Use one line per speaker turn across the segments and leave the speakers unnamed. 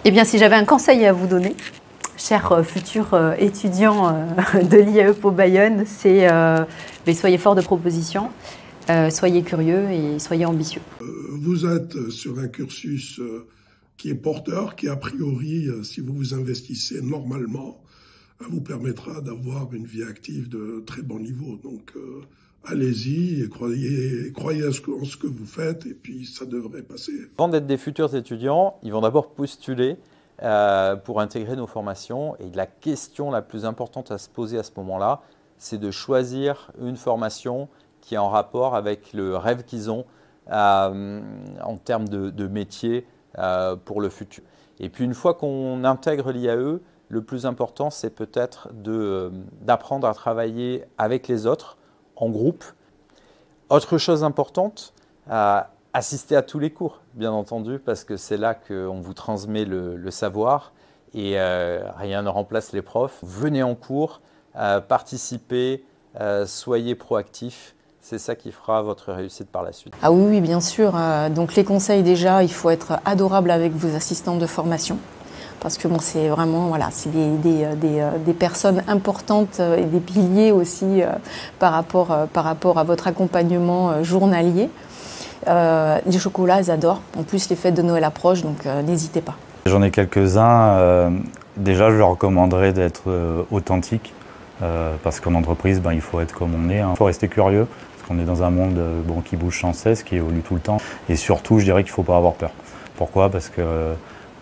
Eh bien, si j'avais un conseil à vous donner, chers futurs étudiants de l'IAE Pau Bayonne, c'est soyez forts de propositions, soyez curieux et soyez ambitieux.
Vous êtes sur un cursus qui est porteur, qui a priori, si vous vous investissez normalement, vous permettra d'avoir une vie active de très bon niveau. Donc allez-y et croyez en ce que vous faites et puis ça devrait passer.
Avant d'être des futurs étudiants, ils vont d'abord postuler pour intégrer nos formations. Et la question la plus importante à se poser à ce moment-là, c'est de choisir une formation qui est en rapport avec le rêve qu'ils ont en termes de métier pour le futur. Et puis une fois qu'on intègre l'IAE, le plus important, c'est peut-être d'apprendre à travailler avec les autres, en groupe. Autre chose importante, assister à tous les cours, bien entendu, parce que c'est là qu'on vous transmet le savoir et rien ne remplace les profs. Venez en cours, participez, soyez proactifs. C'est ça qui fera votre réussite par la suite.
Ah oui, oui, bien sûr. Donc les conseils déjà, il faut être adorable avec vos assistants de formation. Parce que bon, c'est vraiment, voilà, c'est des personnes importantes et des piliers aussi par rapport à votre accompagnement journalier. Les chocolats, ils adorent. En plus, les fêtes de Noël approchent, donc n'hésitez pas.
J'en ai quelques-uns. Déjà, je leur recommanderais d'être authentique. Parce qu'en entreprise, il faut être comme on est. Il faut rester curieux, parce qu'on est dans un monde qui bouge sans cesse, qui évolue tout le temps. Et surtout, je dirais qu'il ne faut pas avoir peur. Pourquoi ? Parce que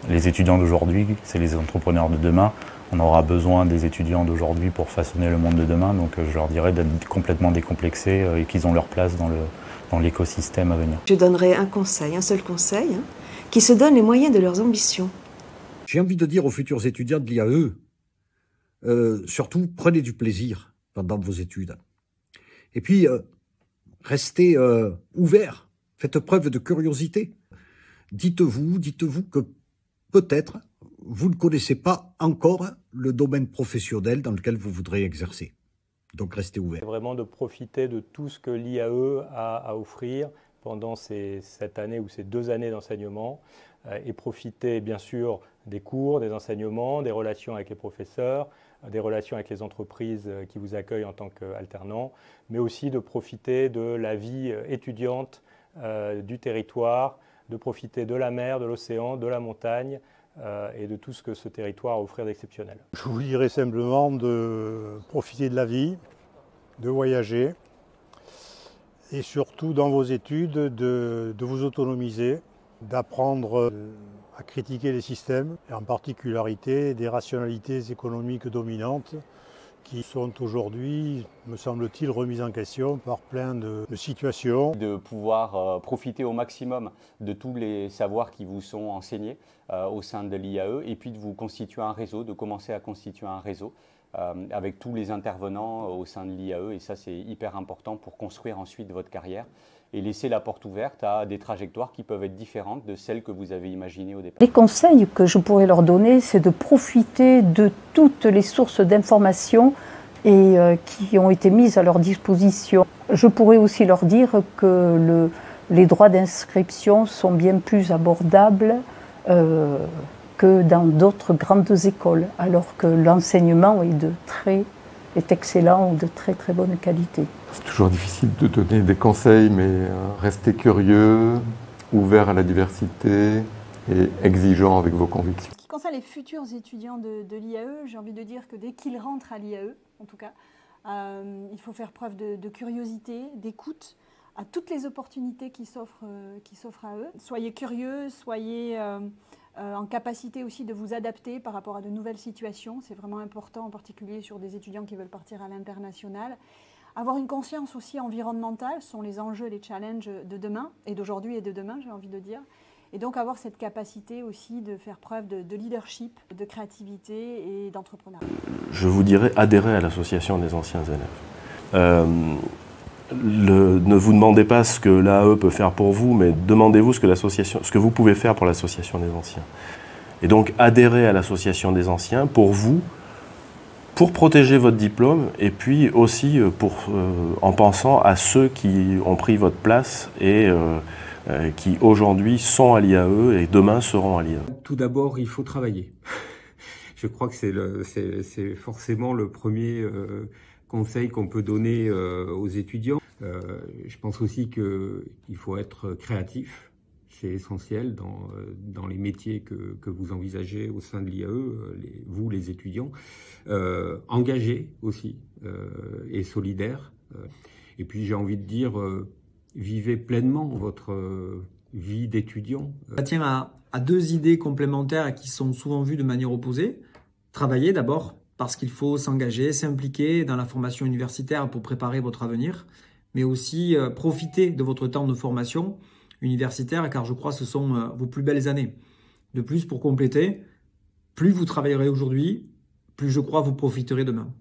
les étudiants d'aujourd'hui, c'est les entrepreneurs de demain. On aura besoin des étudiants d'aujourd'hui pour façonner le monde de demain. Donc je leur dirais d'être complètement décomplexés et qu'ils ont leur place dans l'écosystème à venir.
Je donnerai un conseil, un seul conseil, qui se donnent les moyens de leurs ambitions.
J'ai envie de dire aux futurs étudiants de l'IAE, surtout prenez du plaisir pendant vos études. Et puis, restez ouverts, faites preuve de curiosité. Dites-vous que peut-être, vous ne connaissez pas encore le domaine professionnel dans lequel vous voudrez exercer. Donc, restez ouverts.
Vraiment de profiter de tout ce que l'IAE a à offrir pendant cette année ou ces 2 années d'enseignement et profiter bien sûr des cours, des enseignements, des relations avec les professeurs, des relations avec les entreprises qui vous accueillent en tant qu'alternants, mais aussi de profiter de la vie étudiante du territoire, de profiter de la mer, de l'océan, de la montagne et de tout ce que ce territoire a à offrir d'exceptionnel.
Je vous dirais simplement de profiter de la vie, de voyager et surtout dans vos études de vous autonomiser, d'apprendre à critiquer les systèmes et en particularité des rationalités économiques dominantes qui sont aujourd'hui, me semble-t-il, remises en question par plein de situations.
De pouvoir profiter au maximum de tous les savoirs qui vous sont enseignés au sein de l'IAE et puis de vous constituer un réseau, de commencer à constituer un réseau avec tous les intervenants au sein de l'IAE et ça c'est hyper important pour construire ensuite votre carrière et laisser la porte ouverte à des trajectoires qui peuvent être différentes de celles que vous avez imaginées au départ.
Les conseils que je pourrais leur donner, c'est de profiter de toutes les sources d'informations qui ont été mises à leur disposition. Je pourrais aussi leur dire que les droits d'inscription sont bien plus abordables que dans d'autres grandes écoles, alors que l'enseignement est excellent ou de très très bonne qualité.
C'est toujours difficile de donner des conseils, mais restez curieux, ouvert à la diversité et exigeant avec vos convictions.
En ce qui concerne les futurs étudiants de l'IAE, j'ai envie de dire que dès qu'ils rentrent à l'IAE, en tout cas, il faut faire preuve de curiosité, d'écoute à toutes les opportunités qui s'offrent à eux. Soyez curieux, soyez en capacité aussi de vous adapter par rapport à de nouvelles situations. C'est vraiment important, en particulier sur des étudiants qui veulent partir à l'international. Avoir une conscience aussi environnementale, ce sont les enjeux, les challenges de demain, et d'aujourd'hui et de demain, j'ai envie de dire. Et donc avoir cette capacité aussi de faire preuve de leadership, de créativité et d'entrepreneuriat.
Je vous dirais adhérer à l'association des anciens élèves. Ne vous demandez pas ce que l'AE peut faire pour vous, mais demandez-vous ce que vous pouvez faire pour l'association des anciens. Et donc adhérer à l'association des anciens pour vous, pour protéger votre diplôme et puis aussi en pensant à ceux qui ont pris votre place et qui aujourd'hui sont à l'IAE et demain seront à l'IAE?
Tout d'abord, il faut travailler. Je crois que c'est forcément le premier conseil qu'on peut donner aux étudiants. Je pense aussi qu'il faut être créatif. C'est essentiel dans les métiers que vous envisagez au sein de l'IAE, vous les étudiants. Engagés aussi et solidaires. Et puis j'ai envie de dire, vivez pleinement votre vie d'étudiant.
Ça tient à deux idées complémentaires qui sont souvent vues de manière opposée. Travailler d'abord, parce qu'il faut s'engager, s'impliquer dans la formation universitaire pour préparer votre avenir, mais aussi profiter de votre temps de formation universitaire, car je crois que ce sont vos plus belles années. De plus, pour compléter, plus vous travaillerez aujourd'hui, plus je crois vous profiterez demain.